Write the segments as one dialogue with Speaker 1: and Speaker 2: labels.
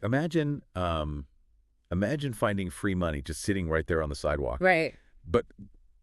Speaker 1: Imagine, imagine finding free money just sitting right there on the sidewalk.
Speaker 2: Right.
Speaker 1: But,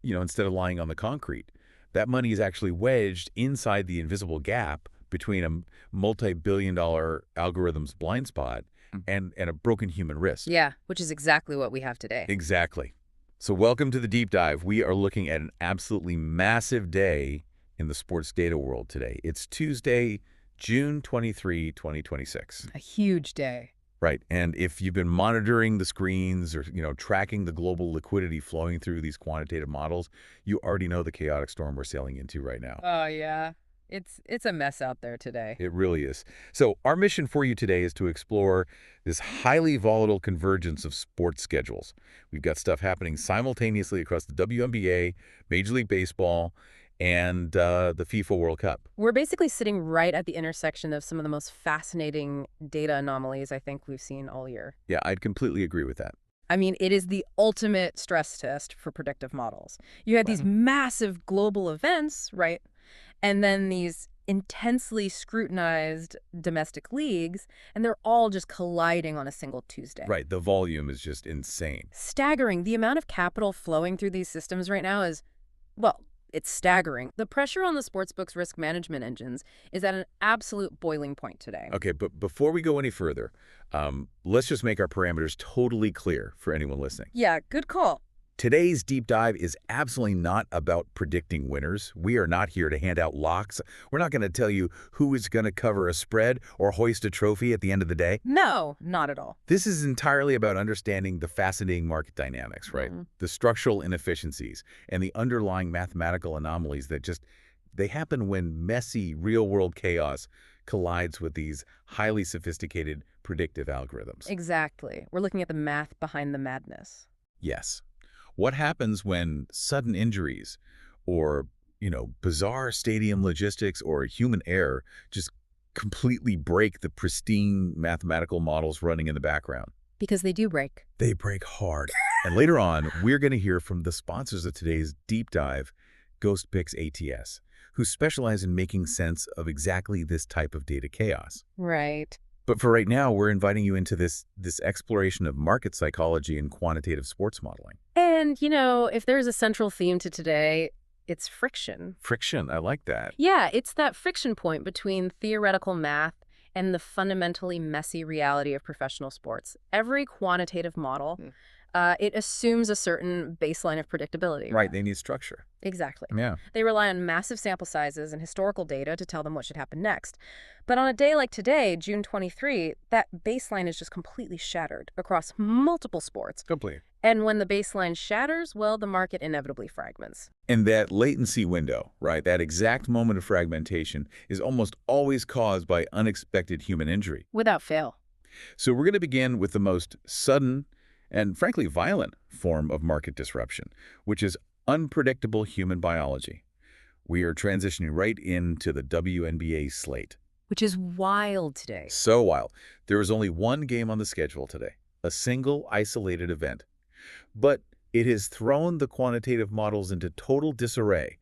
Speaker 1: instead of lying on the concrete, that money is actually wedged inside the invisible gap between a multi-billion-dollar algorithm's blind spot and a broken human wrist.
Speaker 2: Yeah, which is exactly what we have today.
Speaker 1: Exactly. So welcome to the deep dive. We are looking at an absolutely massive day in the sports data world today. It's Tuesday, June 23, 2026.
Speaker 2: A huge day.
Speaker 1: Right. And if you've been monitoring the screens or, tracking the global liquidity flowing through these quantitative models, you already know the chaotic storm we're sailing into right now.
Speaker 2: Oh, yeah. It's a mess out there today.
Speaker 1: It really is. So our mission for you today is to explore this highly volatile convergence of sports schedules. We've got stuff happening simultaneously across the WNBA, Major League Baseball, and the FIFA World Cup.
Speaker 2: We're basically sitting right at the intersection of some of the most fascinating data anomalies I think we've seen all year.
Speaker 1: Yeah, I'd completely agree with that.
Speaker 2: I mean, it is the ultimate stress test for predictive models. You had these massive global events, right? And then these intensely scrutinized domestic leagues, and they're all just colliding on a single Tuesday.
Speaker 1: Right. The volume is just insane.
Speaker 2: Staggering. The amount of capital flowing through these systems right now is, well, it's staggering. The pressure on the sportsbook's risk management engines is at an absolute boiling point today.
Speaker 1: Okay, but before we go any further, let's just make our parameters totally clear for anyone listening.
Speaker 2: Yeah, good call.
Speaker 1: Today's deep dive is absolutely not about predicting winners. We are not here to hand out locks. We're not going to tell you who is going to cover a spread or hoist a trophy at the end of the day.
Speaker 2: No, not at all.
Speaker 1: This is entirely about understanding the fascinating market dynamics, right? The structural inefficiencies and the underlying mathematical anomalies that they happen when messy real-world chaos collides with these highly sophisticated predictive algorithms.
Speaker 2: Exactly. We're looking at the math behind the madness.
Speaker 1: Yes. What happens when sudden injuries or, bizarre stadium logistics or human error just completely break the pristine mathematical models running in the background?
Speaker 2: Because they do break.
Speaker 1: They break hard. And later on, we're going to hear from the sponsors of today's deep dive, GhostPicks ATS, who specialize in making sense of exactly this type of data chaos.
Speaker 2: Right.
Speaker 1: But for right now, we're inviting you into this exploration of market psychology and quantitative sports modeling.
Speaker 2: And, if there's a central theme to today, it's friction.
Speaker 1: Friction, I like that.
Speaker 2: Yeah, it's that friction point between theoretical math and the fundamentally messy reality of professional sports. Every quantitative model, it assumes a certain baseline of predictability.
Speaker 1: Right, they need structure.
Speaker 2: Exactly.
Speaker 1: Yeah.
Speaker 2: They rely on massive sample sizes and historical data to tell them what should happen next. But on a day like today, June 23, that baseline is just completely shattered across multiple sports.
Speaker 1: Complete.
Speaker 2: And when the baseline shatters, well, the market inevitably fragments.
Speaker 1: And that latency window, right, that exact moment of fragmentation is almost always caused by unexpected human injury.
Speaker 2: Without fail.
Speaker 1: So we're going to begin with the most sudden and frankly violent form of market disruption, which is unpredictable human biology. We are transitioning right into the WNBA slate.
Speaker 2: Which is wild today.
Speaker 1: So wild. There is only one game on the schedule today, a single isolated event. But it has thrown the quantitative models into total disarray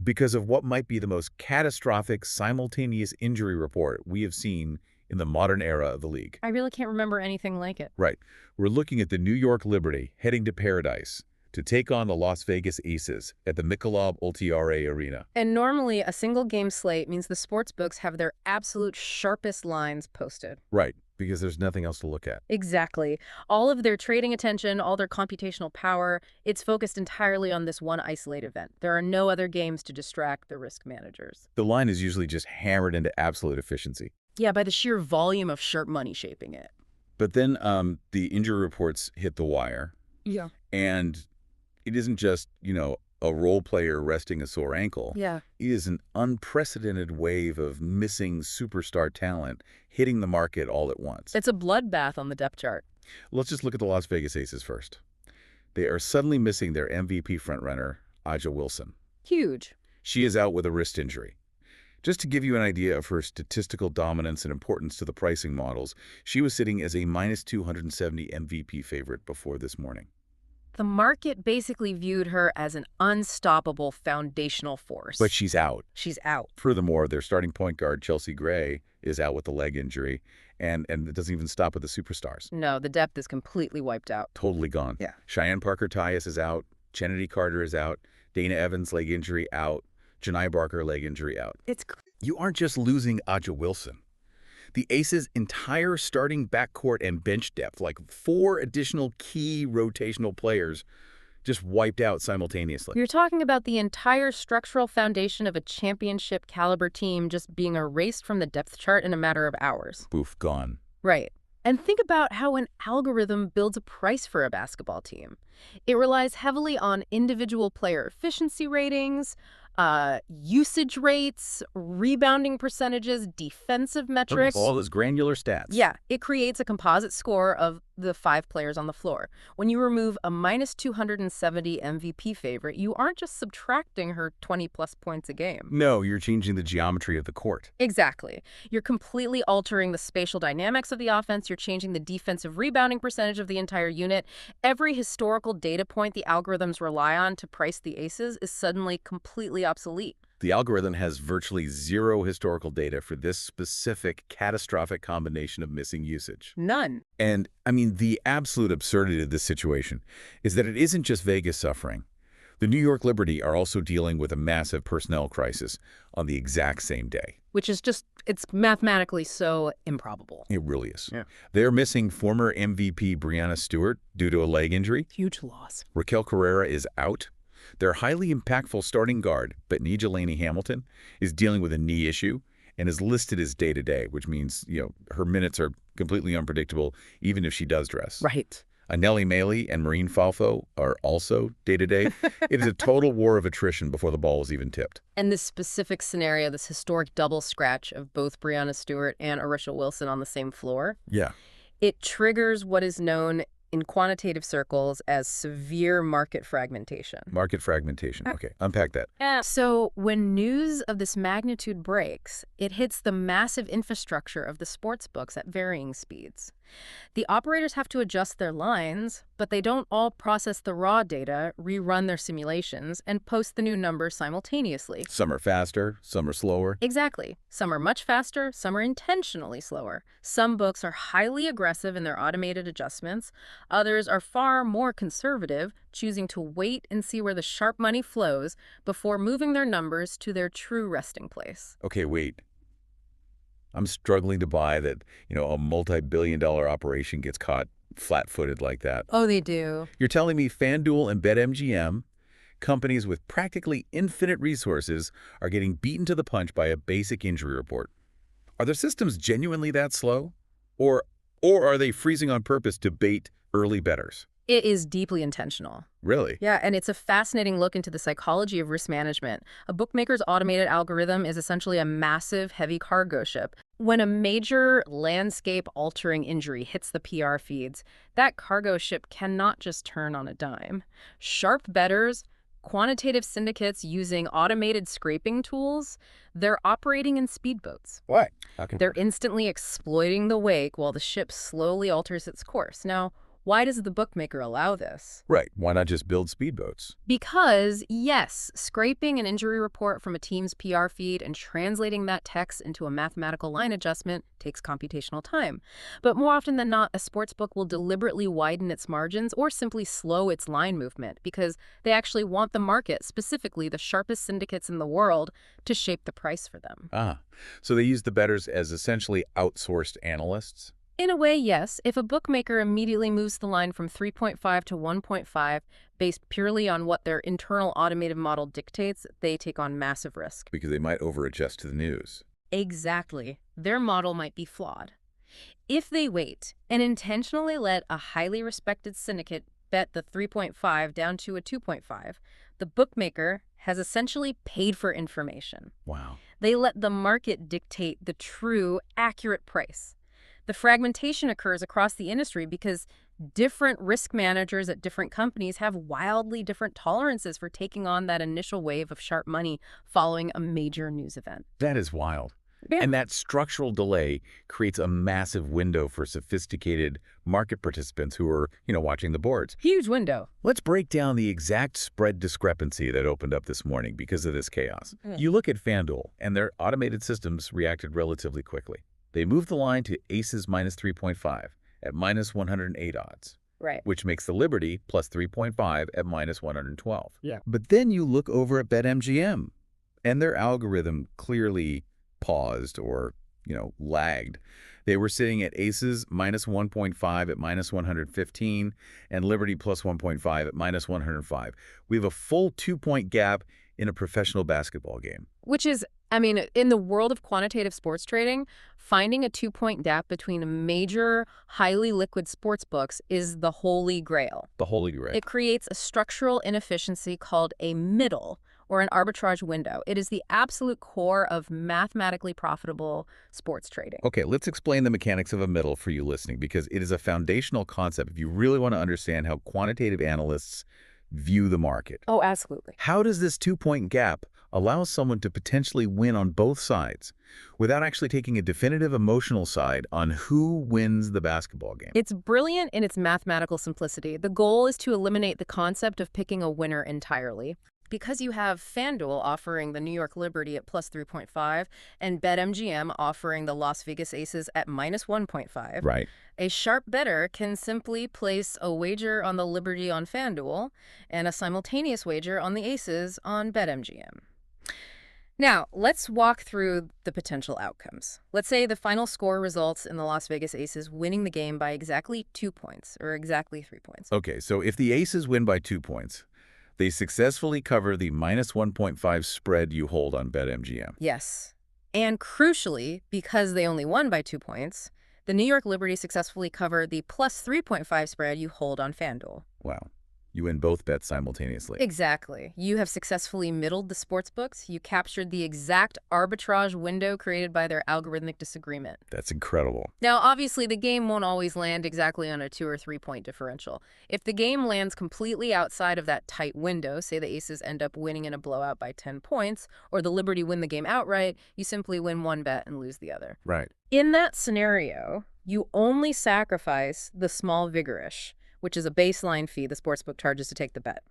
Speaker 1: because of what might be the most catastrophic simultaneous injury report we have seen in the modern era of the league.
Speaker 2: I really can't remember anything like it.
Speaker 1: Right. We're looking at the New York Liberty heading to Paradise to take on the Las Vegas Aces at the Michelob Ultiare Arena.
Speaker 2: And normally, a single game slate means the sports books have their absolute sharpest lines posted.
Speaker 1: Right, because there's nothing else to look at.
Speaker 2: Exactly. All of their trading attention, all their computational power, it's focused entirely on this one isolated event. There are no other games to distract the risk managers.
Speaker 1: The line is usually just hammered into absolute efficiency.
Speaker 2: Yeah, by the sheer volume of sharp money shaping it.
Speaker 1: But then the injury reports hit the wire.
Speaker 2: Yeah.
Speaker 1: And it isn't just, a role player resting a sore ankle.
Speaker 2: Yeah.
Speaker 1: It is an unprecedented wave of missing superstar talent hitting the market all at once.
Speaker 2: It's a bloodbath on the depth chart.
Speaker 1: Let's just look at the Las Vegas Aces first. They are suddenly missing their MVP frontrunner, Aja Wilson.
Speaker 2: Huge.
Speaker 1: She is out with a wrist injury. Just to give you an idea of her statistical dominance and importance to the pricing models, she was sitting as a -270 MVP favorite before this morning.
Speaker 2: The market basically viewed her as an unstoppable foundational force.
Speaker 1: But she's out.
Speaker 2: She's out.
Speaker 1: Furthermore, their starting point guard, Chelsea Gray, is out with a leg injury, and it doesn't even stop with the superstars.
Speaker 2: No, the depth is completely wiped out.
Speaker 1: Totally gone.
Speaker 2: Yeah.
Speaker 1: Cheyenne Parker-Tyus is out. Kennedy Carter is out. Dana Evans, leg injury, out. Janai Barker, leg injury, out. You aren't just losing Aja Wilson. The Aces' entire starting backcourt and bench depth, like 4 additional key rotational players, just wiped out simultaneously.
Speaker 2: You're talking about the entire structural foundation of a championship caliber team just being erased from the depth chart in a matter of hours.
Speaker 1: Boof, gone.
Speaker 2: Right. And think about how an algorithm builds a price for a basketball team. It relies heavily on individual player efficiency ratings, usage rates, rebounding percentages, defensive metrics.
Speaker 1: All those granular stats.
Speaker 2: Yeah, it creates a composite score of the 5 players on the floor. When you remove a -270 MVP favorite, you aren't just subtracting her 20-plus points a game.
Speaker 1: No, you're changing the geometry of the court.
Speaker 2: Exactly. You're completely altering the spatial dynamics of the offense. You're changing the defensive rebounding percentage of the entire unit. Every historical data point the algorithms rely on to price the Aces is suddenly completely obsolete.
Speaker 1: The algorithm has virtually zero historical data for this specific catastrophic combination of missing usage.
Speaker 2: None.
Speaker 1: And, I mean, the absolute absurdity of this situation is that it isn't just Vegas suffering. The New York Liberty are also dealing with a massive personnel crisis on the exact same day.
Speaker 2: Which is just, it's mathematically so improbable.
Speaker 1: It really is.
Speaker 2: Yeah.
Speaker 1: They're missing former MVP Breanna Stewart due to a leg injury.
Speaker 2: Huge loss.
Speaker 1: Raquel Carrera is out. Their highly impactful starting guard, Betnija Laney-Hamilton, is dealing with a knee issue and is listed as day-to-day, which means, her minutes are completely unpredictable, even if she does dress.
Speaker 2: Right.
Speaker 1: Anelli Maley and Maureen Falfo are also day-to-day. It is a total war of attrition before the ball is even tipped.
Speaker 2: And this specific scenario, this historic double scratch of both Breanna Stewart and Arisha Wilson on the same floor,
Speaker 1: Yeah.
Speaker 2: it triggers what is known in quantitative circles as severe market fragmentation.
Speaker 1: Market fragmentation. Okay, unpack that.
Speaker 2: So when news of this magnitude breaks, it hits the massive infrastructure of the sports books at varying speeds. The operators have to adjust their lines, but they don't all process the raw data, rerun their simulations, and post the new numbers simultaneously.
Speaker 1: Some are faster, some are slower.
Speaker 2: Exactly. Some are much faster, some are intentionally slower. Some books are highly aggressive in their automated adjustments. Others are far more conservative, choosing to wait and see where the sharp money flows before moving their numbers to their true resting place.
Speaker 1: Okay, wait. I'm struggling to buy that, a multi-billion-dollar operation gets caught flat-footed like that.
Speaker 2: Oh, they do.
Speaker 1: You're telling me FanDuel and BetMGM, companies with practically infinite resources, are getting beaten to the punch by a basic injury report. Are their systems genuinely that slow? Or are they freezing on purpose to bait early bettors?
Speaker 2: It is deeply intentional.
Speaker 1: Really?
Speaker 2: Yeah, and it's a fascinating look into the psychology of risk management. A bookmaker's automated algorithm is essentially a massive, heavy cargo ship. When a major landscape-altering injury hits the PR feeds, that cargo ship cannot just turn on a dime. Sharp bettors, quantitative syndicates using automated scraping tools, they're operating in speedboats.
Speaker 1: Why?
Speaker 2: They're instantly exploiting the wake while the ship slowly alters its course. Now, why does the bookmaker allow this?
Speaker 1: Right. Why not just build speedboats?
Speaker 2: Because, yes, scraping an injury report from a team's PR feed and translating that text into a mathematical line adjustment takes computational time. But more often than not, a sportsbook will deliberately widen its margins or simply slow its line movement because they actually want the market, specifically the sharpest syndicates in the world, to shape the price for them.
Speaker 1: So they use the bettors as essentially outsourced analysts?
Speaker 2: In a way, yes. If a bookmaker immediately moves the line from 3.5 to 1.5 based purely on what their internal automated model dictates, they take on massive risk.
Speaker 1: Because they might over-adjust to the news.
Speaker 2: Exactly. Their model might be flawed. If they wait and intentionally let a highly respected syndicate bet the 3.5 down to a 2.5, the bookmaker has essentially paid for information.
Speaker 1: Wow.
Speaker 2: They let the market dictate the true, accurate price. The fragmentation occurs across the industry because different risk managers at different companies have wildly different tolerances for taking on that initial wave of sharp money following a major news event.
Speaker 1: That is wild.
Speaker 2: Yeah.
Speaker 1: And that structural delay creates a massive window for sophisticated market participants who are, watching the boards.
Speaker 2: Huge window.
Speaker 1: Let's break down the exact spread discrepancy that opened up this morning because of this chaos. You look at FanDuel, and their automated systems reacted relatively quickly. They moved the line to aces minus 3.5 at minus 108 odds.
Speaker 2: Right.
Speaker 1: Which makes the Liberty plus 3.5 at minus 112.
Speaker 2: Yeah.
Speaker 1: But then you look over at BetMGM, and their algorithm clearly paused or, lagged. They were sitting at aces minus 1.5 at minus 115 and Liberty plus 1.5 at minus 105. We have a full 2-point gap in a professional basketball game.
Speaker 2: Which is, in the world of quantitative sports trading, finding a 2-point gap between major, highly liquid sports books is the holy grail.
Speaker 1: The holy grail.
Speaker 2: It creates a structural inefficiency called a middle, or an arbitrage window. It is the absolute core of mathematically profitable sports trading.
Speaker 1: Okay, let's explain the mechanics of a middle for you listening, because it is a foundational concept if you really want to understand how quantitative analysts view the market.
Speaker 2: Oh, absolutely.
Speaker 1: How does this 2-point gap allow someone to potentially win on both sides without actually taking a definitive emotional side on who wins the basketball game?
Speaker 2: It's brilliant in its mathematical simplicity. The goal is to eliminate the concept of picking a winner entirely. Because you have FanDuel offering the New York Liberty at plus 3.5 and BetMGM offering the Las Vegas Aces at minus 1.5,
Speaker 1: Right.
Speaker 2: a sharp bettor can simply place a wager on the Liberty on FanDuel and a simultaneous wager on the Aces on BetMGM. Now, let's walk through the potential outcomes. Let's say the final score results in the Las Vegas Aces winning the game by exactly 2 points, or exactly 3 points.
Speaker 1: Okay, so if the Aces win by 2 points, they successfully cover the minus 1.5 spread you hold on BetMGM.
Speaker 2: Yes. And crucially, because they only won by 2 points, the New York Liberty successfully covered the plus 3.5 spread you hold on FanDuel.
Speaker 1: Wow. You win both bets simultaneously.
Speaker 2: Exactly. You have successfully middled the sports books. You captured the exact arbitrage window created by their algorithmic disagreement.
Speaker 1: That's incredible.
Speaker 2: Now, obviously, the game won't always land exactly on a 2 or 3 point differential. If the game lands completely outside of that tight window, say the Aces end up winning in a blowout by 10 points, or the Liberty win the game outright, you simply win one bet and lose the other.
Speaker 1: Right.
Speaker 2: In that scenario, you only sacrifice the small vigorish, which is a baseline fee the sportsbook charges to take the bet.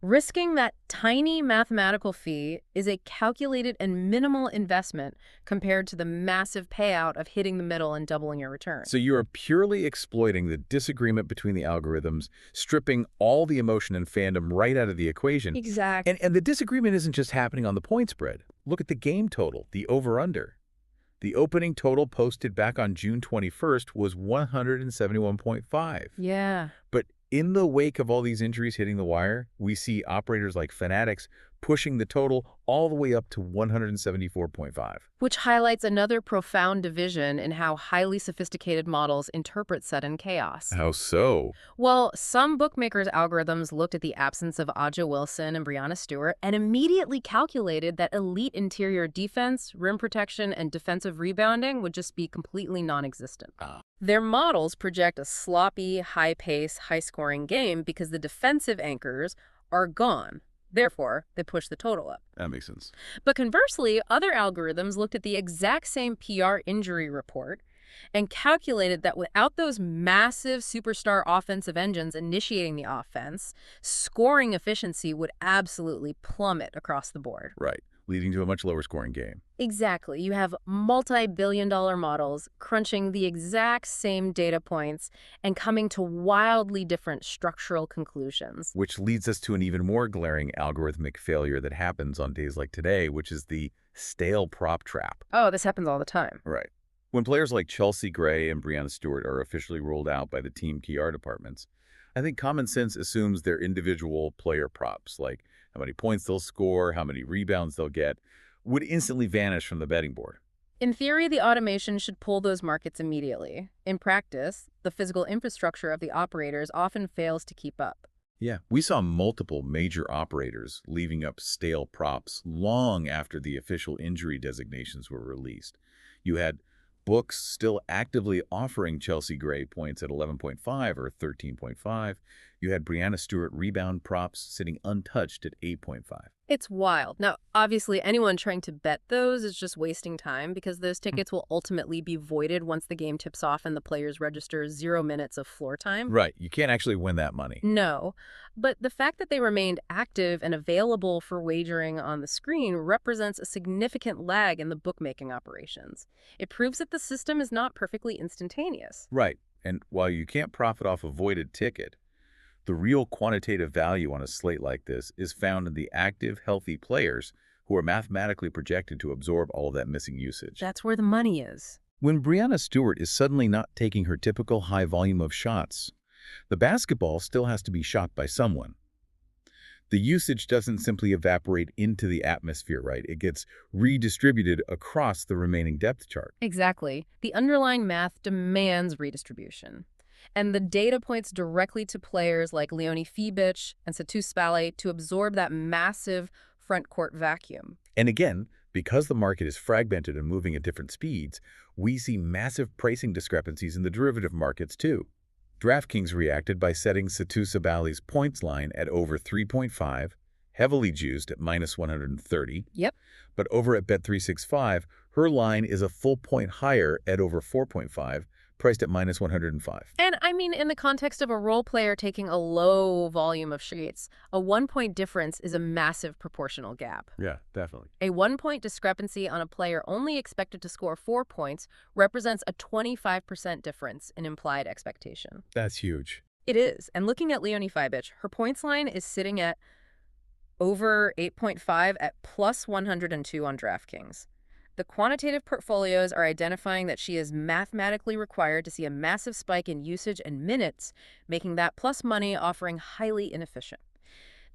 Speaker 2: Risking that tiny mathematical fee is a calculated and minimal investment compared to the massive payout of hitting the middle and doubling your return.
Speaker 1: So you are purely exploiting the disagreement between the algorithms, stripping all the emotion and fandom right out of the equation.
Speaker 2: Exactly.
Speaker 1: And the disagreement isn't just happening on the point spread. Look at the game total, the over-under. The opening total posted back on June 21st was 171.5.
Speaker 2: Yeah.
Speaker 1: But in the wake of all these injuries hitting the wire, we see operators like Fanatics pushing the total all the way up to 174.5.
Speaker 2: Which highlights another profound division in how highly sophisticated models interpret sudden chaos.
Speaker 1: How so?
Speaker 2: Well, some bookmakers' algorithms looked at the absence of Aja Wilson and Breanna Stewart and immediately calculated that elite interior defense, rim protection, and defensive rebounding would just be completely non-existent. Their models project a sloppy, high-pace, high-scoring game because the defensive anchors are gone. Therefore, they push the total up.
Speaker 1: That makes sense.
Speaker 2: But conversely, other algorithms looked at the exact same PR injury report and calculated that without those massive superstar offensive engines initiating the offense, scoring efficiency would absolutely plummet across the board.
Speaker 1: Right, leading to a much lower scoring game.
Speaker 2: Exactly. You have multi-billion-dollar models crunching the exact same data points and coming to wildly different structural conclusions.
Speaker 1: Which leads us to an even more glaring algorithmic failure that happens on days like today, which is the stale prop trap.
Speaker 2: Oh, this happens all the time.
Speaker 1: Right. When players like Chelsea Gray and Breanna Stewart are officially ruled out by the team PR departments, I think common sense assumes their individual player props, like how many points they'll score, how many rebounds they'll get, would instantly vanish from the betting board.
Speaker 2: In theory, the automation should pull those markets immediately. In practice, the physical infrastructure of the operators often fails to keep up.
Speaker 1: Yeah, we saw multiple major operators leaving up stale props long after the official injury designations were released. You had books still actively offering Chelsea Gray points at 11.5 or 13.5. You had Breanna Stewart rebound props sitting untouched at 8.5.
Speaker 2: It's wild. Now, obviously, anyone trying to bet those is just wasting time because those tickets will ultimately be voided once the game tips off and the players register 0 minutes of floor time.
Speaker 1: Right. You can't actually win that money.
Speaker 2: No, but the fact that they remained active and available for wagering on the screen represents a significant lag in the bookmaking operations. It proves that the system is not perfectly instantaneous.
Speaker 1: Right. And while you can't profit off a voided ticket, the real quantitative value on a slate like this is found in the active, healthy players who are mathematically projected to absorb all of that missing usage.
Speaker 2: That's where the money is.
Speaker 1: When Brianna Stewart is suddenly not taking her typical high volume of shots, the basketball still has to be shot by someone. The usage doesn't simply evaporate into the atmosphere, right? It gets redistributed across the remaining depth chart.
Speaker 2: Exactly. The underlying math demands redistribution. And the data points directly to players like Leonie Fibic and Satu Spale to absorb that massive front court vacuum.
Speaker 1: And again, because the market is fragmented and moving at different speeds, we see massive pricing discrepancies in the derivative markets too. DraftKings reacted by setting Satu Sabali's points line at over 3.5, heavily juiced at -130.
Speaker 2: Yep.
Speaker 1: But over at Bet365, her line is a full point higher at over 4.5, priced at -105.
Speaker 2: And I mean, in the context of a role player taking a low volume of sheets, a 1 point difference is a massive proportional gap.
Speaker 1: Yeah, definitely.
Speaker 2: A 1 point discrepancy on a player only expected to score 4 points represents a 25% difference in implied expectation.
Speaker 1: That's huge.
Speaker 2: It is. And looking at Leonie Fibic, her points line is sitting at over 8.5 at +102 on DraftKings. The quantitative portfolios are identifying that she is mathematically required to see a massive spike in usage and minutes, making that plus money offering highly inefficient.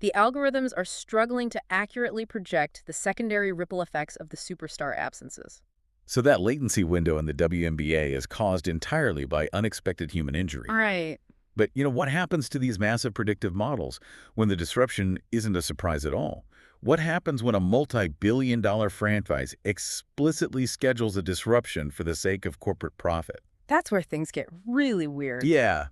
Speaker 2: The algorithms are struggling to accurately project the secondary ripple effects of the superstar absences.
Speaker 1: So that latency window in the WNBA is caused entirely by unexpected human injury.
Speaker 2: Right.
Speaker 1: But what happens to these massive predictive models when the disruption isn't a surprise at all? What happens when a multi-billion-dollar franchise explicitly schedules a disruption for the sake of corporate profit?
Speaker 2: That's where things get really weird.
Speaker 1: Yeah.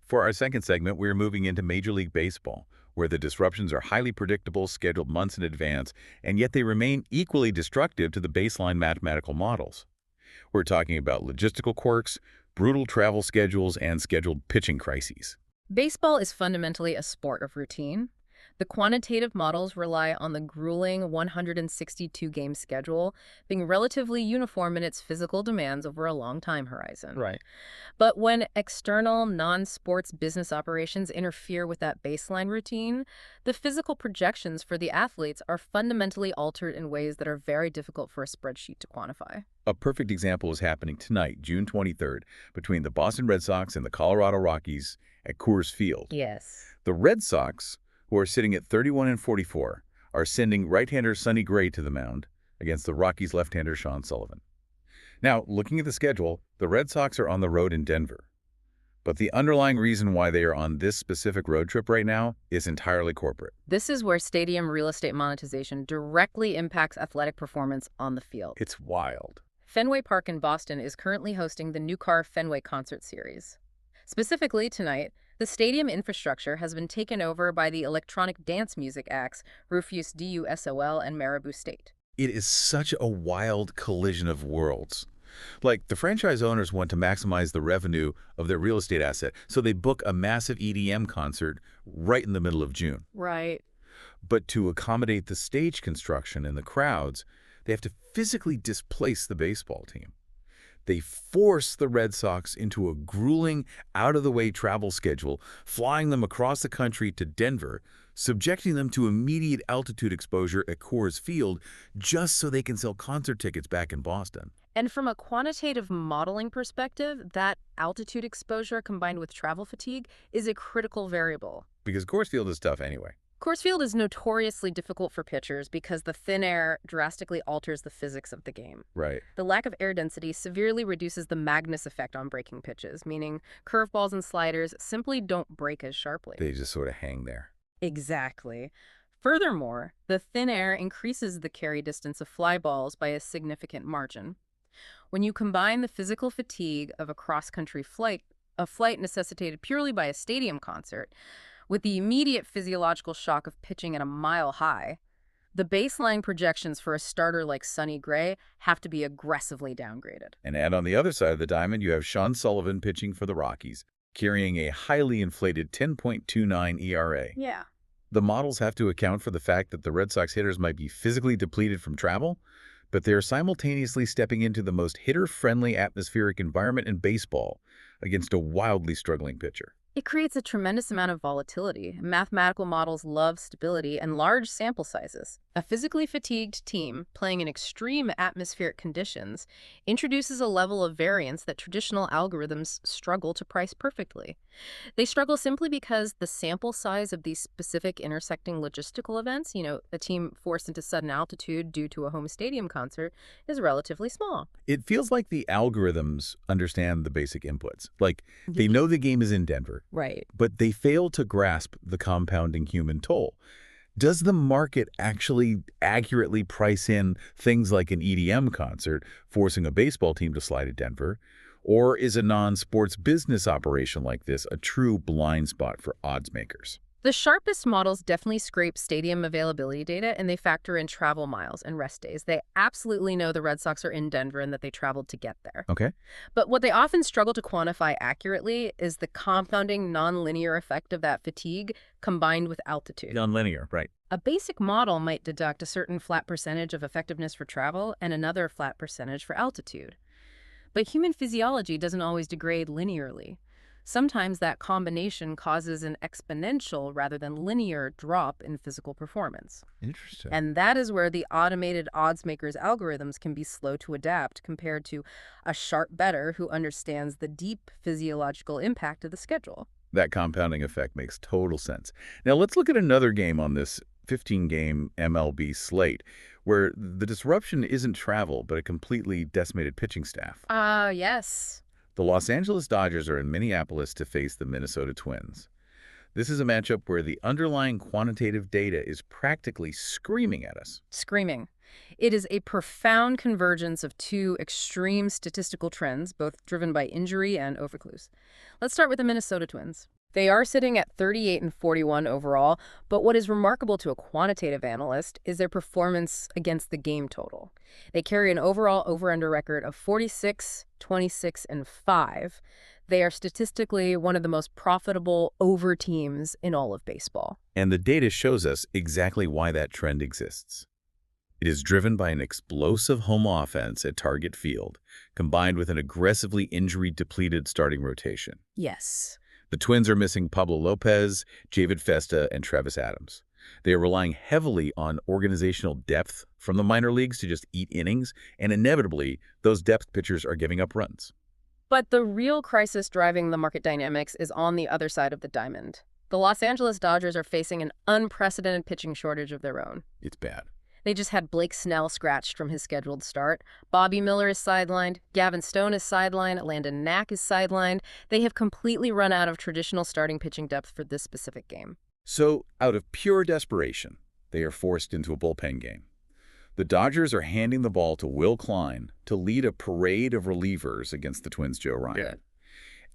Speaker 1: For our second segment, we're moving into Major League Baseball, where the disruptions are highly predictable, scheduled months in advance, and yet they remain equally destructive to the baseline mathematical models. We're talking about logistical quirks, brutal travel schedules, and scheduled pitching crises.
Speaker 2: Baseball is fundamentally a sport of routine. The quantitative models rely on the grueling 162-game schedule being relatively uniform in its physical demands over a long time horizon.
Speaker 1: Right.
Speaker 2: But when external, non-sports business operations interfere with that baseline routine, the physical projections for the athletes are fundamentally altered in ways that are very difficult for a spreadsheet to quantify.
Speaker 1: A perfect example is happening tonight, June 23rd, between the Boston Red Sox and the Colorado Rockies at Coors Field.
Speaker 2: Yes.
Speaker 1: The Red Sox, who are sitting at 31-44, are sending right-hander Sonny Gray to the mound against the Rockies' left-hander Sean Sullivan. Now, looking at the schedule, the Red Sox are on the road in Denver. But the underlying reason why they are on this specific road trip right now is entirely corporate.
Speaker 2: This is where stadium real estate monetization directly impacts athletic performance on the field.
Speaker 1: It's wild.
Speaker 2: Fenway Park in Boston is currently hosting the New Car Fenway concert series. Specifically tonight, the stadium infrastructure has been taken over by the electronic dance music acts Rufus Du Sol and Marabou State.
Speaker 1: It is such a wild collision of worlds. Like, the franchise owners want to maximize the revenue of their real estate asset, so they book a massive EDM concert right in the middle of June.
Speaker 2: Right.
Speaker 1: But to accommodate the stage construction and the crowds, they have to physically displace the baseball team. They force the Red Sox into a grueling, out-of-the-way travel schedule, flying them across the country to Denver, subjecting them to immediate altitude exposure at Coors Field just so they can sell concert tickets back in Boston.
Speaker 2: And from a quantitative modeling perspective, that altitude exposure combined with travel fatigue is a critical variable.
Speaker 1: Because Coors Field is tough anyway.
Speaker 2: Coors Field is notoriously difficult for pitchers because the thin air drastically alters the physics of the game.
Speaker 1: Right.
Speaker 2: The lack of air density severely reduces the Magnus effect on breaking pitches, meaning curveballs and sliders simply don't break as sharply.
Speaker 1: They just sort of hang there.
Speaker 2: Exactly. Furthermore, the thin air increases the carry distance of fly balls by a significant margin. When you combine the physical fatigue of a cross-country flight, a flight necessitated purely by a stadium concert, with the immediate physiological shock of pitching at a mile high, The baseline projections for a starter like Sonny Gray have to be aggressively downgraded.
Speaker 1: And on the other side of the diamond, you have Sean Sullivan pitching for the Rockies, carrying a highly inflated 10.29 ERA.
Speaker 2: Yeah.
Speaker 1: The models have to account for the fact that the Red Sox hitters might be physically depleted from travel, but they are simultaneously stepping into the most hitter-friendly atmospheric environment in baseball against a wildly struggling pitcher.
Speaker 2: It creates a tremendous amount of volatility. Mathematical models love stability and large sample sizes. A physically fatigued team playing in extreme atmospheric conditions introduces a level of variance that traditional algorithms struggle to price perfectly. They struggle simply because the sample size of these specific intersecting logistical events, a team forced into sudden altitude due to a home stadium concert, is relatively small.
Speaker 1: It feels like the algorithms understand the basic inputs. Like, they know the game is in Denver,
Speaker 2: Right.
Speaker 1: but they fail to grasp the compounding human toll. Does the market actually accurately price in things like an EDM concert, forcing a baseball team to slide to Denver? Or is a non-sports business operation like this a true blind spot for odds makers?
Speaker 2: The sharpest models definitely scrape stadium availability data, and they factor in travel miles and rest days. They absolutely know the Red Sox are in Denver and that they traveled to get there.
Speaker 1: Okay.
Speaker 2: But what they often struggle to quantify accurately is the compounding nonlinear effect of that fatigue combined with altitude.
Speaker 1: Nonlinear, right.
Speaker 2: A basic model might deduct a certain flat percentage of effectiveness for travel and another flat percentage for altitude. But human physiology doesn't always degrade linearly. Sometimes that combination causes an exponential rather than linear drop in physical performance.
Speaker 1: Interesting.
Speaker 2: And that is where the automated odds makers' algorithms can be slow to adapt compared to a sharp bettor who understands the deep physiological impact of the schedule.
Speaker 1: That compounding effect makes total sense. Now let's look at another game on this 15-game MLB slate, where the disruption isn't travel, but a completely decimated pitching staff.
Speaker 2: Yes.
Speaker 1: The Los Angeles Dodgers are in Minneapolis to face the Minnesota Twins. This is a matchup where the underlying quantitative data is practically screaming at us.
Speaker 2: Screaming. It is a profound convergence of two extreme statistical trends, both driven by injury and overclues. Let's start with the Minnesota Twins. They are sitting at 38 and 41 overall, but what is remarkable to a quantitative analyst is their performance against the game total. They carry an overall over-under record of 46, 26, and 5. They are statistically one of the most profitable over teams in all of baseball.
Speaker 1: And the data shows us exactly why that trend exists. It is driven by an explosive home offense at Target Field, combined with an aggressively injury-depleted starting rotation.
Speaker 2: Yes.
Speaker 1: The Twins are missing Pablo Lopez, Javid Festa, and Travis Adams. They are relying heavily on organizational depth from the minor leagues to just eat innings, and inevitably, those depth pitchers are giving up runs.
Speaker 2: But the real crisis driving the market dynamics is on the other side of the diamond. The Los Angeles Dodgers are facing an unprecedented pitching shortage of their own.
Speaker 1: It's bad.
Speaker 2: They just had Blake Snell scratched from his scheduled start. Bobby Miller is sidelined. Gavin Stone is sidelined. Landon Knack is sidelined. They have completely run out of traditional starting pitching depth for this specific game.
Speaker 1: So, out of pure desperation, they are forced into a bullpen game. The Dodgers are handing the ball to Will Klein to lead a parade of relievers against the Twins' Joe Ryan.
Speaker 2: Yeah.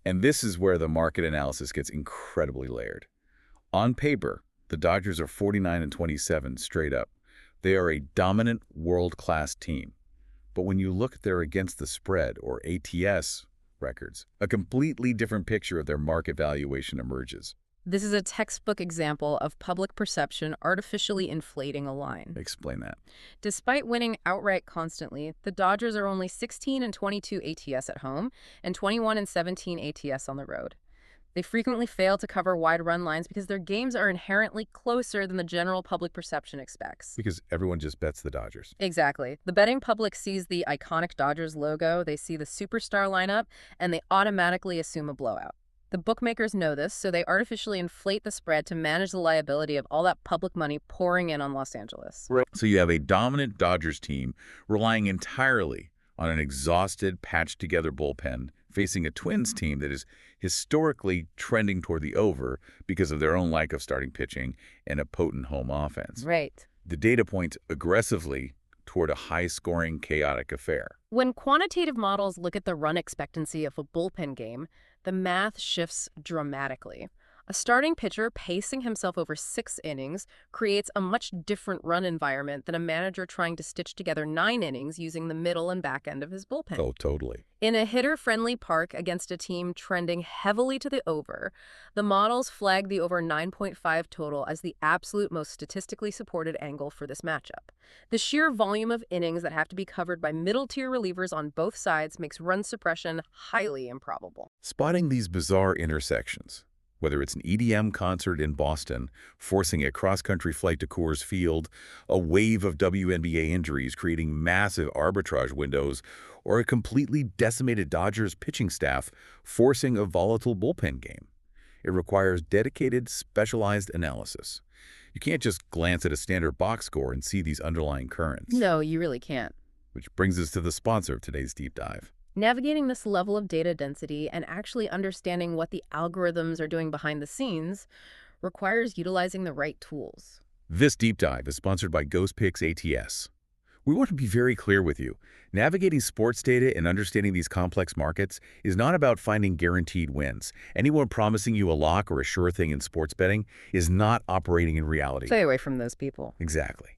Speaker 1: And this is where the market analysis gets incredibly layered. On paper, the Dodgers are 49 and 27 straight up. They are a dominant world-class team. But when you look at their against the spread, or ATS, records, a completely different picture of their market valuation emerges.
Speaker 2: This is a textbook example of public perception artificially inflating a line.
Speaker 1: Explain that.
Speaker 2: Despite winning outright constantly, the Dodgers are only 16 and 22 ATS at home and 21 and 17 ATS on the road. They frequently fail to cover wide run lines because their games are inherently closer than the general public perception expects.
Speaker 1: Because everyone just bets the Dodgers.
Speaker 2: Exactly. The betting public sees the iconic Dodgers logo, they see the superstar lineup, and they automatically assume a blowout. The bookmakers know this, so they artificially inflate the spread to manage the liability of all that public money pouring in on Los Angeles.
Speaker 1: Right. So you have a dominant Dodgers team relying entirely on an exhausted, patched-together bullpen, facing a Twins team that is historically trending toward the over because of their own lack of starting pitching and a potent home offense.
Speaker 2: Right.
Speaker 1: The data points aggressively toward a high-scoring, chaotic affair.
Speaker 2: When quantitative models look at the run expectancy of a bullpen game, the math shifts dramatically. A A starting pitcher pacing himself over 6 innings creates a much different run environment than a manager trying to stitch together 9 innings using the middle and back end of his bullpen.
Speaker 1: Oh, totally.
Speaker 2: In a hitter-friendly park against a team trending heavily to the over, the models flag the over 9.5 total as the absolute most statistically supported angle for this matchup. The sheer volume of innings that have to be covered by middle-tier relievers on both sides makes run suppression highly improbable.
Speaker 1: Spotting these bizarre intersections, whether it's an EDM concert in Boston, forcing a cross-country flight to Coors Field, a wave of WNBA injuries creating massive arbitrage windows, or a completely decimated Dodgers pitching staff forcing a volatile bullpen game. It requires dedicated, specialized analysis. You can't just glance at a standard box score and see these underlying currents.
Speaker 2: No, you really can't.
Speaker 1: Which brings us to the sponsor of today's deep dive.
Speaker 2: Navigating this level of data density and actually understanding what the algorithms are doing behind the scenes requires utilizing the right tools.
Speaker 1: This deep dive is sponsored by GhostPicks ATS. We want to be very clear with you. Navigating sports data and understanding these complex markets is not about finding guaranteed wins. Anyone promising you a lock or a sure thing in sports betting is not operating in reality.
Speaker 2: Stay away from those people.
Speaker 1: Exactly.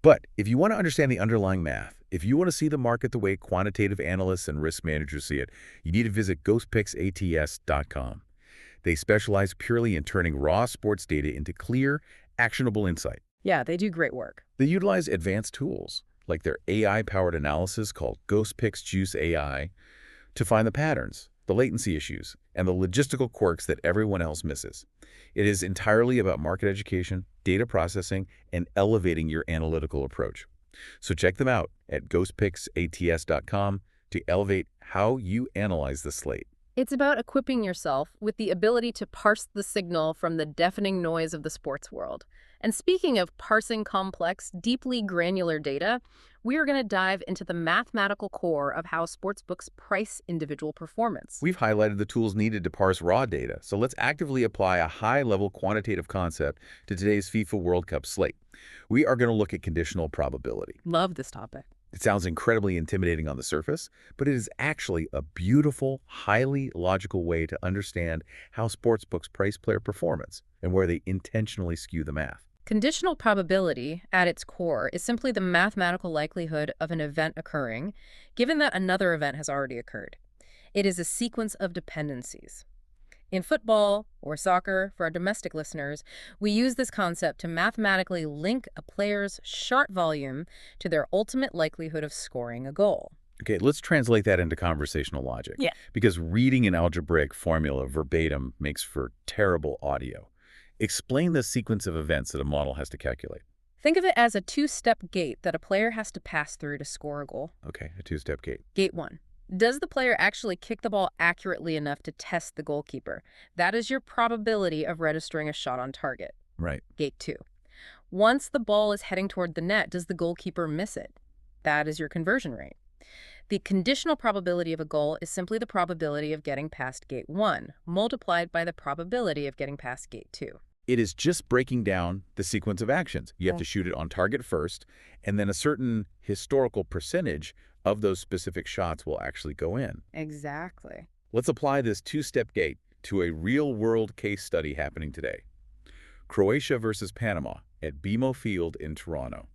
Speaker 1: But if you want to understand the underlying math, if you want to see the market the way quantitative analysts and risk managers see it, you need to visit ghostpicksats.com. They specialize purely in turning raw sports data into clear, actionable insight.
Speaker 2: Yeah, they do great work.
Speaker 1: They utilize advanced tools, like their AI-powered analysis called GhostPicks Juice AI, to find the patterns, the latency issues, and the logistical quirks that everyone else misses. It is entirely about market education, data processing, and elevating your analytical approach. So check them out at ghostpicksats.com to elevate how you analyze the slate.
Speaker 2: It's about equipping yourself with the ability to parse the signal from the deafening noise of the sports world. And speaking of parsing complex, deeply granular data, we are going to dive into the mathematical core of how sportsbooks price individual performance.
Speaker 1: We've highlighted the tools needed to parse raw data, so let's actively apply a high-level quantitative concept to today's FIFA World Cup slate. We are going to look at conditional probability.
Speaker 2: Love this topic.
Speaker 1: It sounds incredibly intimidating on the surface, but it is actually a beautiful, highly logical way to understand how sportsbooks price player performance and where they intentionally skew the math.
Speaker 2: Conditional probability, at its core, is simply the mathematical likelihood of an event occurring, given that another event has already occurred. It is a sequence of dependencies. In football or soccer, for our domestic listeners, we use this concept to mathematically link a player's shot volume to their ultimate likelihood of scoring a goal.
Speaker 1: Okay, let's translate that into conversational logic.
Speaker 2: Yeah.
Speaker 1: Because reading an algebraic formula verbatim makes for terrible audio. Explain the sequence of events that a model has to calculate.
Speaker 2: Think of it as a two-step gate that a player has to pass through to score a goal.
Speaker 1: Okay, a two-step gate.
Speaker 2: Gate 1. Does the player actually kick the ball accurately enough to test the goalkeeper? That is your probability of registering a shot on target.
Speaker 1: Right.
Speaker 2: Gate 2. Once the ball is heading toward the net, does the goalkeeper miss it? That is your conversion rate. The conditional probability of a goal is simply the probability of getting past Gate 1, multiplied by the probability of getting past Gate 2.
Speaker 1: It is just breaking down the sequence of actions. You have to shoot it on target first, and then a certain historical percentage of those specific shots will actually go in.
Speaker 2: Exactly.
Speaker 1: Let's apply this two-step gate to a real-world case study happening today. Croatia versus Panama at BMO Field in Toronto.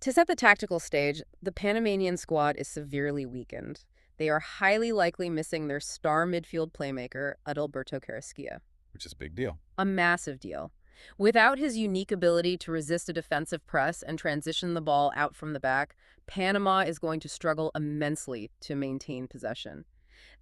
Speaker 2: To set the tactical stage, the Panamanian squad is severely weakened. They are highly likely missing their star midfield playmaker, Adalberto Carrasquilla.
Speaker 1: Which is a big deal.
Speaker 2: A massive deal. Without his unique ability to resist a defensive press and transition the ball out from the back, Panama is going to struggle immensely to maintain possession.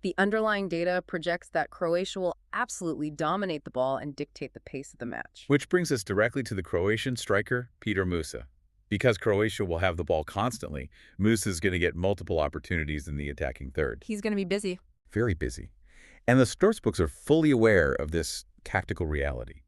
Speaker 2: The underlying data projects that Croatia will absolutely dominate the ball and dictate the pace of the match.
Speaker 1: Which brings us directly to the Croatian striker, Peter Musa. Because Croatia will have the ball constantly, Musa is going to get multiple opportunities in the attacking third.
Speaker 2: He's going to be busy.
Speaker 1: Very busy. And the sportsbooks are fully aware of this tactical reality.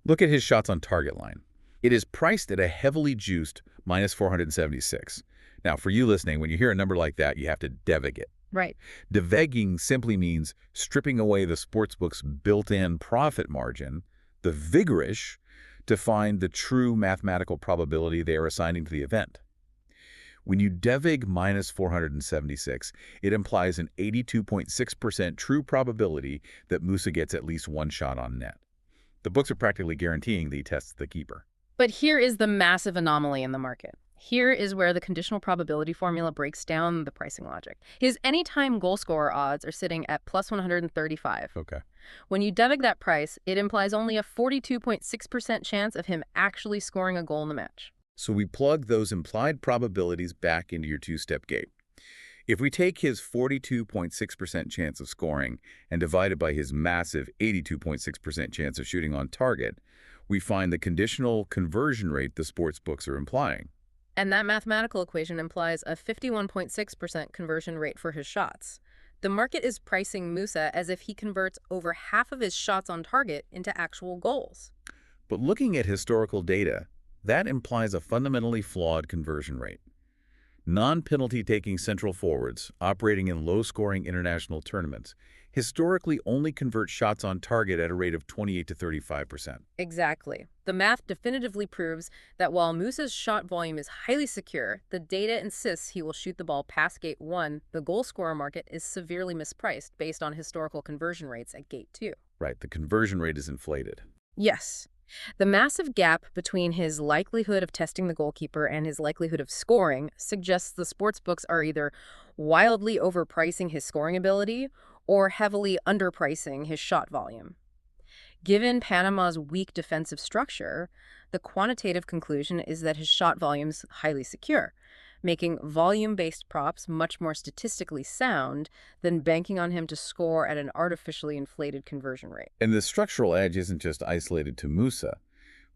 Speaker 1: Look at his shots on target line. It is priced at a heavily juiced minus 476. Now, for you listening, when you hear a number like that, you have to devig it.
Speaker 2: Right.
Speaker 1: Devegging simply means stripping away the sportsbook's built-in profit margin, the vigorish, to find the true mathematical probability they are assigning to the event. When you devig minus 476, it implies an 82.6% true probability that Musa gets at least one shot on net. The books are practically guaranteeing that he tests the keeper.
Speaker 2: But here is the massive anomaly in the market. Here is where the conditional probability formula breaks down the pricing logic. His anytime goal scorer odds are sitting at plus 135.
Speaker 1: Okay.
Speaker 2: When you debug that price, it implies only a 42.6% chance of him actually scoring a goal in the match.
Speaker 1: So we plug those implied probabilities back into your two-step gate. If we take his 42.6% chance of scoring and divide it by his massive 82.6% chance of shooting on target, we find the conditional conversion rate the sports books are implying.
Speaker 2: And that mathematical equation implies a 51.6% conversion rate for his shots. The market is pricing Musa as if he converts over half of his shots on target into actual goals.
Speaker 1: But looking at historical data, that implies a fundamentally flawed conversion rate. Non-penalty taking central forwards operating in low-scoring international tournaments historically only convert shots on target at a rate of 28 to 35%.
Speaker 2: Exactly. The math definitively proves that while Musa's shot volume is highly secure, the data insists he will shoot the ball past gate 1. The goal scorer market is severely mispriced based on historical conversion rates at gate 2.
Speaker 1: Right, the conversion rate is inflated.
Speaker 2: Yes. The massive gap between his likelihood of testing the goalkeeper and his likelihood of scoring suggests the sportsbooks are either wildly overpricing his scoring ability or heavily underpricing his shot volume. Given Panama's weak defensive structure, the quantitative conclusion is that his shot volume is highly secure, making volume-based props much more statistically sound than banking on him to score at an artificially inflated conversion rate.
Speaker 1: And the structural edge isn't just isolated to Musa.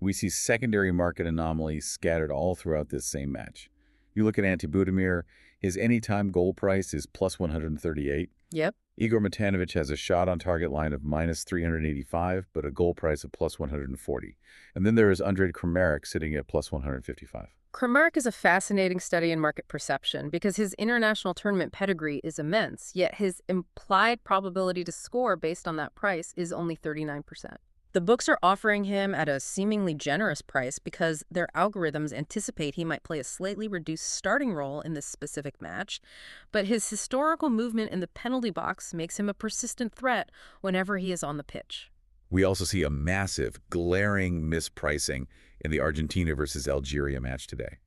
Speaker 1: We see secondary market anomalies scattered all throughout this same match. You look at Ante Budimir, his anytime goal price is plus 138.
Speaker 2: Yep.
Speaker 1: Igor Matanovic has a shot on target line of minus 385, but a goal price of plus 140. And then there is Andrej Kramaric sitting at plus 155.
Speaker 2: Kramaric is a fascinating study in market perception because his international tournament pedigree is immense, yet his implied probability to score based on that price is only 39%. The books are offering him at a seemingly generous price because their algorithms anticipate he might play a slightly reduced starting role in this specific match, but his historical movement in the penalty box makes him a persistent threat whenever he is on the pitch.
Speaker 1: We also see a massive, glaring mispricing in the Argentina versus Algeria match today.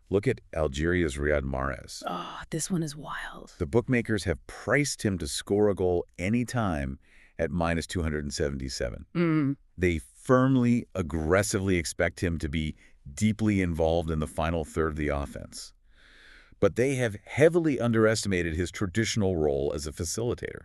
Speaker 1: Look at Algeria's Riyad Mahrez.
Speaker 2: Oh, this one is wild.
Speaker 1: The bookmakers have priced him to score a goal anytime at minus 277. They firmly, aggressively expect him to be deeply involved in the final third of the offense. But they have heavily underestimated his traditional role as a facilitator.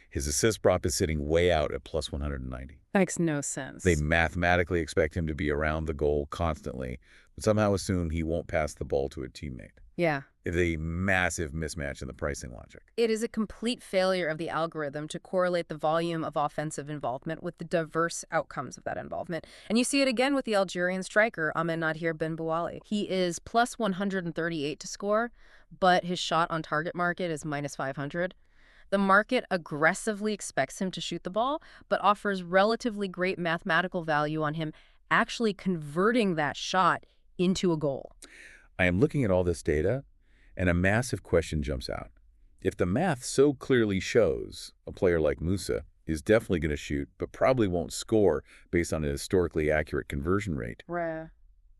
Speaker 1: His assist prop is sitting way out at plus 190.
Speaker 2: Makes no sense.
Speaker 1: They mathematically expect him to be around the goal constantly, but somehow assume he won't pass the ball to a teammate.
Speaker 2: Yeah.
Speaker 1: It's a massive mismatch in the pricing logic.
Speaker 2: It is a complete failure of the algorithm to correlate the volume of offensive involvement with the diverse outcomes of that involvement. And you see it again with the Algerian striker, Ahmed Nadir Ben Bouali. He is plus 138 to score, but his shot on target market is minus 500. The market aggressively expects him to shoot the ball, but offers relatively great mathematical value on him actually converting that shot into a goal.
Speaker 1: I am looking at all this data, and a massive question jumps out. If the math so clearly shows a player like Musa is definitely going to shoot, but probably won't score based on a historically accurate conversion rate,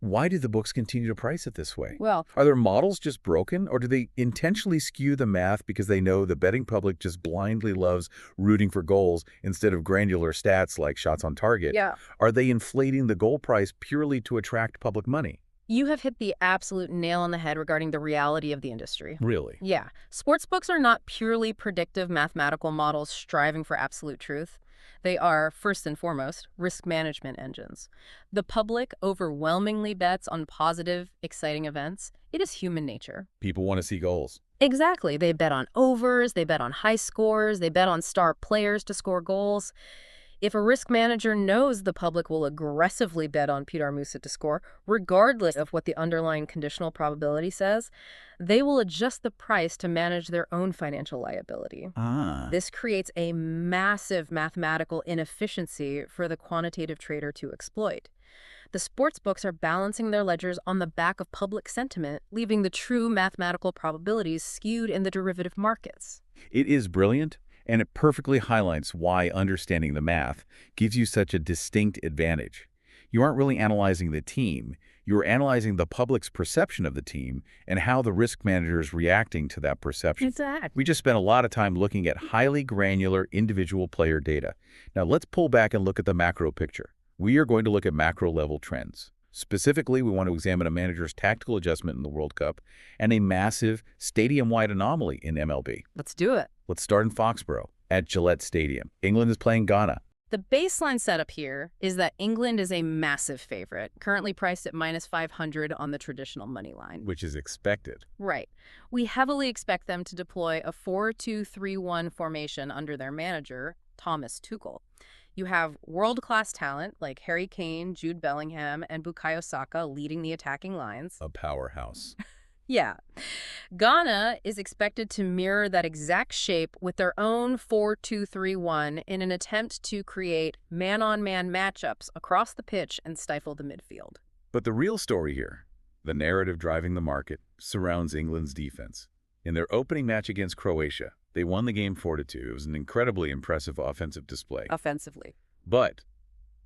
Speaker 1: why do the books continue to price it this way?
Speaker 2: Well,
Speaker 1: are their models just broken, or do they intentionally skew the math because they know the betting public just blindly loves rooting for goals instead of granular stats like shots on target?
Speaker 2: yeah.
Speaker 1: Are they inflating the goal price purely to attract public money?
Speaker 2: You have hit the absolute nail on the head regarding the reality of the industry.
Speaker 1: Really?
Speaker 2: Yeah. Sportsbooks are not purely predictive mathematical models striving for absolute truth. They are, first and foremost, risk management engines. The public overwhelmingly bets on positive, exciting events. It is human nature.
Speaker 1: People want to see goals.
Speaker 2: Exactly. They bet on overs, they bet on high scores, they bet on star players to score goals. If a risk manager knows the public will aggressively bet on Piotr Musa to score, regardless of what the underlying conditional probability says, they will adjust the price to manage their own financial liability. This creates a massive mathematical inefficiency for the quantitative trader to exploit. The sports books are balancing their ledgers on the back of public sentiment, leaving the true mathematical probabilities skewed in the derivative markets.
Speaker 1: It is brilliant, And it perfectly highlights why understanding the math gives you such a distinct advantage. You aren't really analyzing the team, you're analyzing the public's perception of the team and how the risk manager is reacting to that perception.
Speaker 2: Exactly.
Speaker 1: We just spent a lot of time looking at highly granular individual player data. Now let's pull back and look at the macro picture. We are going to look at macro-level trends. Specifically, we want to examine a manager's tactical adjustment in the World Cup and a massive stadium-wide anomaly in MLB.
Speaker 2: Let's do it.
Speaker 1: Let's start in Foxborough at Gillette Stadium. England is playing Ghana.
Speaker 2: The baseline setup here is that England is a massive favorite, currently priced at -500 on the traditional money line.
Speaker 1: Which is expected.
Speaker 2: Right. We heavily expect them to deploy a 4-2-3-1 formation under their manager, Thomas Tuchel. You have world-class talent like Harry Kane, Jude Bellingham, and Bukayo Saka leading the attacking lines.
Speaker 1: A powerhouse.
Speaker 2: Yeah. Ghana is expected to mirror that exact shape with their own 4-2-3-1 in an attempt to create man-on-man matchups across the pitch and stifle the midfield.
Speaker 1: But the real story here, the narrative driving the market, surrounds England's defense. In their opening match against Croatia, they won the game 4-2. It was an incredibly impressive offensive display.
Speaker 2: Offensively.
Speaker 1: But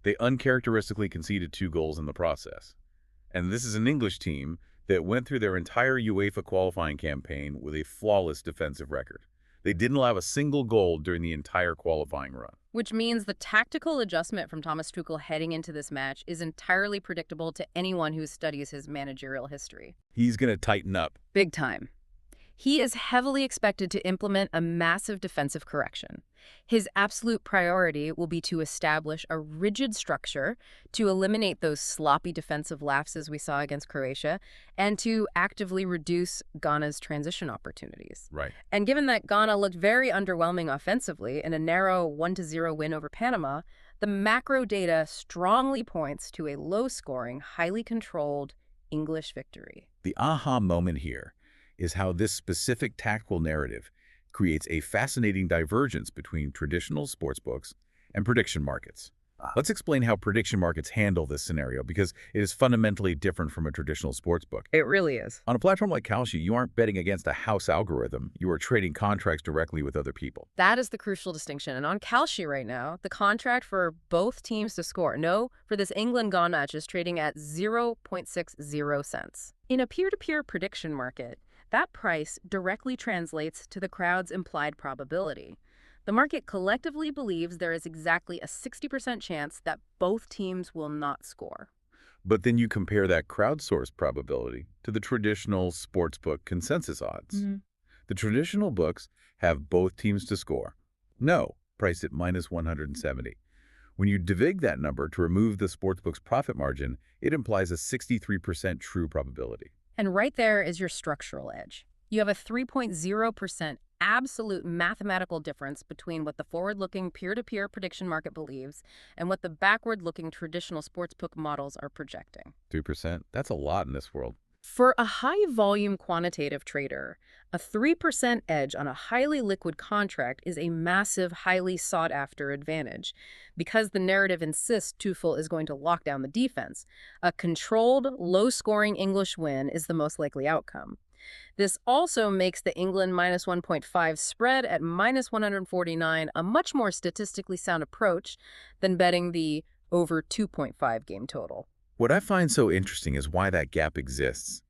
Speaker 1: they uncharacteristically conceded 2 goals in the process. And this is an English team that went through their entire UEFA qualifying campaign with a flawless defensive record. They didn't allow a single goal during the entire qualifying run.
Speaker 2: Which means the tactical adjustment from Thomas Tuchel heading into this match is entirely predictable to anyone who studies his managerial history.
Speaker 1: He's going to tighten up.
Speaker 2: Big time. He is heavily expected to implement a massive defensive correction. His absolute priority will be to establish a rigid structure to eliminate those sloppy defensive lapses we saw against Croatia and to actively reduce Ghana's transition opportunities.
Speaker 1: Right.
Speaker 2: And given that Ghana looked very underwhelming offensively in a narrow 1-0 win over Panama, the macro data strongly points to a low-scoring, highly controlled English victory.
Speaker 1: The aha moment here is how this specific tactical narrative creates a fascinating divergence between traditional sportsbooks and prediction markets. Let's explain how prediction markets handle this scenario, because it is fundamentally different from a traditional sportsbook.
Speaker 2: It really is.
Speaker 1: On a platform like Kalshi, you aren't betting against a house algorithm. You are trading contracts directly with other people.
Speaker 2: That is the crucial distinction. And on Kalshi right now, the contract for both teams to score, for this England-Ghana match, is trading at 0.60 cents. In a peer-to-peer prediction market, that price directly translates to the crowd's implied probability. The market collectively believes there is exactly a 60% chance that both teams will not score.
Speaker 1: But then you compare that crowdsourced probability to the traditional sportsbook consensus odds. The traditional books have both teams to score. No, priced at -170. When you divvig that number to remove the sportsbook's profit margin, it implies a 63% true probability.
Speaker 2: And right there is your structural edge. You have a 3.0% absolute mathematical difference between what the forward-looking peer-to-peer prediction market believes and what the backward-looking traditional sportsbook models are projecting.
Speaker 1: 3%? That's a lot in this world.
Speaker 2: For a high-volume quantitative trader, a 3% edge on a highly liquid contract is a massive, highly sought-after advantage. Because the narrative insists Tuchel is going to lock down the defense, a controlled, low-scoring English win is the most likely outcome. This also makes the England -1.5 spread at -149 a much more statistically sound approach than betting the over 2.5 game total.
Speaker 1: What I find so interesting is why that gap exists.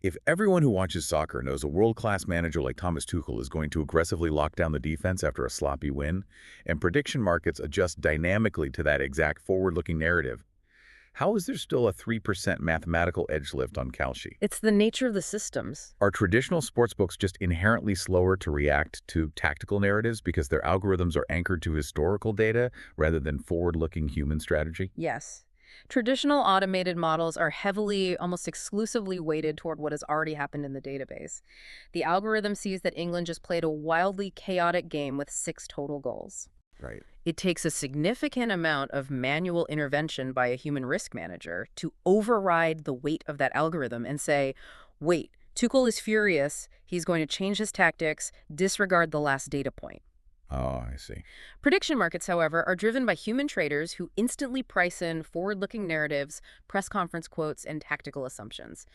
Speaker 1: If everyone who watches soccer knows a world-class manager like Thomas Tuchel is going to aggressively lock down the defense after a sloppy win, and prediction markets adjust dynamically to that exact forward-looking narrative, how is there still a 3% mathematical edge lift on Kalshi?
Speaker 2: It's the nature of the systems.
Speaker 1: Are traditional sportsbooks just inherently slower to react to tactical narratives because their algorithms are anchored to historical data rather than forward-looking human strategy?
Speaker 2: Yes. Traditional automated models are heavily, almost exclusively weighted toward what has already happened in the database. The algorithm sees that England just played a wildly chaotic game with 6 total goals.
Speaker 1: Right.
Speaker 2: It takes a significant amount of manual intervention by a human risk manager to override the weight of that algorithm and say, wait, Tuchel is furious, he's going to change his tactics, disregard the last data point.
Speaker 1: Oh, I see.
Speaker 2: Prediction markets, however, are driven by human traders who instantly price in forward-looking narratives, press conference quotes, and tactical assumptions.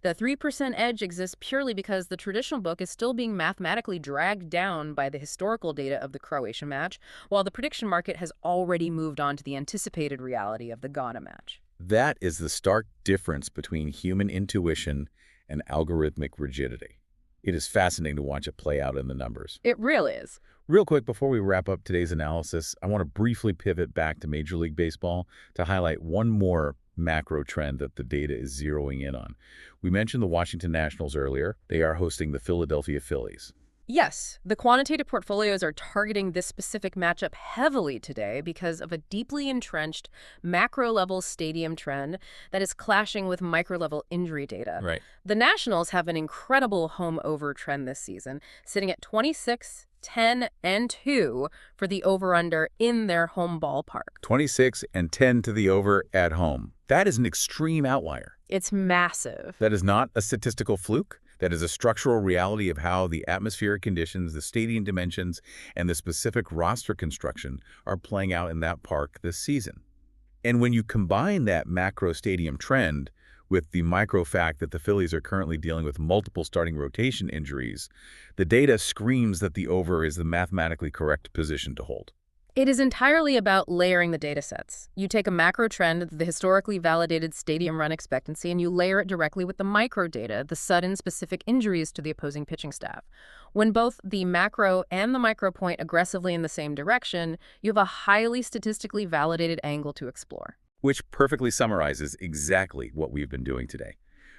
Speaker 2: The 3% edge exists purely because the traditional book is still being mathematically dragged down by the historical data of the Croatia match, while the prediction market has already moved on to the anticipated reality of the Ghana match.
Speaker 1: That is the stark difference between human intuition and algorithmic rigidity. It is fascinating to watch it play out in the numbers.
Speaker 2: It really is.
Speaker 1: Real quick, before we wrap up today's analysis, I want to briefly pivot back to Major League Baseball to highlight one more macro trend that the data is zeroing in on. We mentioned the Washington Nationals earlier. They are hosting the Philadelphia Phillies.
Speaker 2: Yes, the quantitative portfolios are targeting this specific matchup heavily today because of a deeply entrenched macro-level stadium trend that is clashing with micro-level injury data.
Speaker 1: Right.
Speaker 2: The Nationals have an incredible home-over trend this season, sitting at 26, 10, and 2 for the over-under in their home ballpark.
Speaker 1: 26 and 10 to the over at home. That is an extreme outlier.
Speaker 2: It's massive.
Speaker 1: That is not a statistical fluke. That is a structural reality of how the atmospheric conditions, the stadium dimensions, and the specific roster construction are playing out in that park this season. And when you combine that macro stadium trend with the micro fact that the Phillies are currently dealing with multiple starting rotation injuries, the data screams that the over is the mathematically correct position to hold.
Speaker 2: It is entirely about layering the data sets. You take a macro trend, the historically validated stadium run expectancy, and you layer it directly with the micro data, the sudden specific injuries to the opposing pitching staff. When both the macro and the micro point aggressively in the same direction, you have a highly statistically validated angle to explore.
Speaker 1: Which perfectly summarizes exactly what we've been doing today.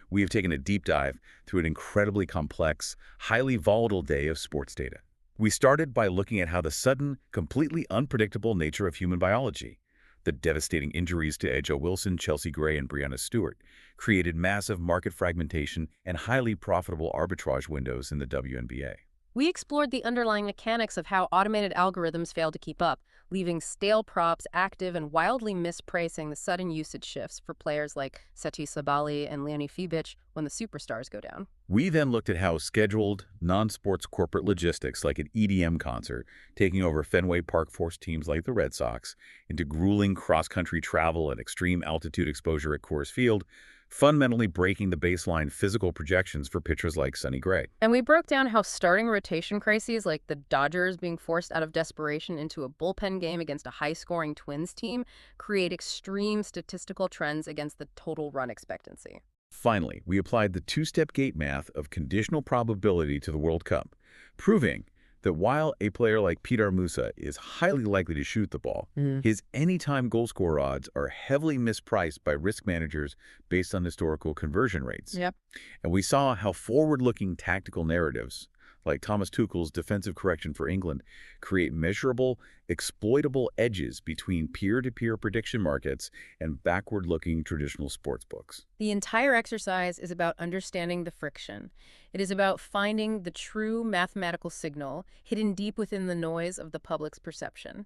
Speaker 1: We have taken a deep dive through an incredibly complex, highly volatile day of sports data. We started by looking at how the sudden, completely unpredictable nature of human biology, the devastating injuries to Edjo Wilson, Chelsea Gray, and Breanna Stewart, created massive market fragmentation and highly profitable arbitrage windows in the WNBA.
Speaker 2: We explored the underlying mechanics of how automated algorithms fail to keep up, leaving stale props active and wildly mispricing the sudden usage shifts for players like Seti Sabali and Leonie Fibic when the superstars go down.
Speaker 1: We then looked at how scheduled, non-sports corporate logistics like an EDM concert taking over Fenway Park forced teams like the Red Sox into grueling cross-country travel and extreme altitude exposure at Coors Field, fundamentally breaking the baseline physical projections for pitchers like Sonny Gray.
Speaker 2: And we broke down how starting rotation crises like the Dodgers being forced out of desperation into a bullpen game against a high-scoring Twins team create extreme statistical trends against the total run expectancy.
Speaker 1: Finally, we applied the two-step gate math of conditional probability to the World Cup, proving that while a player like Peter Musa is highly likely to shoot the ball, his anytime goal scorer odds are heavily mispriced by risk managers based on historical conversion rates.
Speaker 2: Yep.
Speaker 1: And we saw how forward-looking tactical narratives, like Thomas Tuchel's defensive correction for England, create measurable, exploitable edges between peer-to-peer prediction markets and backward-looking traditional sports books.
Speaker 2: The entire exercise is about understanding the friction. It is about finding the true mathematical signal hidden deep within the noise of the public's perception.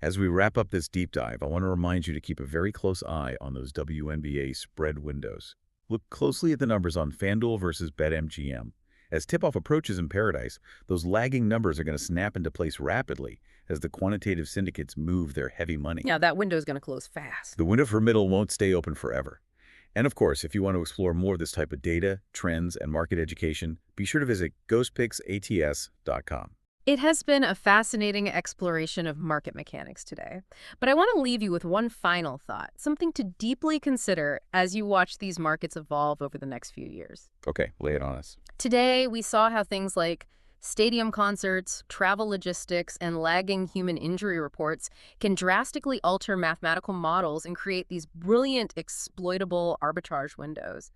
Speaker 1: As we wrap up this deep dive, I want to remind you to keep a very close eye on those WNBA spread windows. Look closely at the numbers on FanDuel versus BetMGM. As tip-off approaches in paradise, those lagging numbers are going to snap into place rapidly as the quantitative syndicates move their heavy money.
Speaker 2: Yeah, that window is going to close fast.
Speaker 1: The window for middle won't stay open forever. And of course, if you want to explore more of this type of data, trends, and market education, be sure to visit ghostpicksats.com.
Speaker 2: It has been a fascinating exploration of market mechanics today, but I want to leave you with one final thought, something to deeply consider as you watch these markets evolve over the next few years.
Speaker 1: Okay, lay it on us.
Speaker 2: Today, we saw how things like stadium concerts, travel logistics, and lagging human injury reports can drastically alter mathematical models and create these brilliant, exploitable arbitrage windows.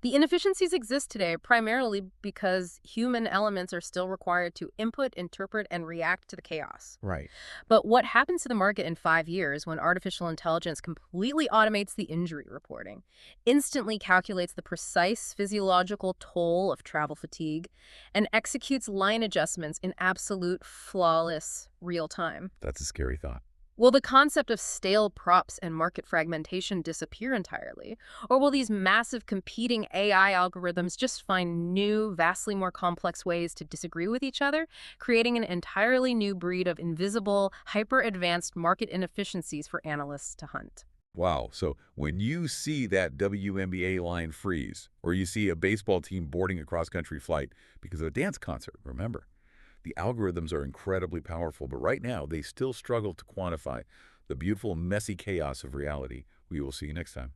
Speaker 2: The inefficiencies exist today primarily because human elements are still required to input, interpret, and react to the chaos.
Speaker 1: Right.
Speaker 2: But what happens to the market in 5 years when artificial intelligence completely automates the injury reporting, instantly calculates the precise physiological toll of travel fatigue, and executes line adjustments in absolute flawless real time?
Speaker 1: That's a scary thought.
Speaker 2: Will the concept of stale props and market fragmentation disappear entirely? Or will these massive competing AI algorithms just find new, vastly more complex ways to disagree with each other, creating an entirely new breed of invisible, hyper-advanced market inefficiencies for analysts to hunt?
Speaker 1: Wow. So when you see that WNBA line freeze, or you see a baseball team boarding a cross-country flight because of a dance concert, remember, the algorithms are incredibly powerful, but right now they still struggle to quantify the beautiful, messy chaos of reality. We will see you next time.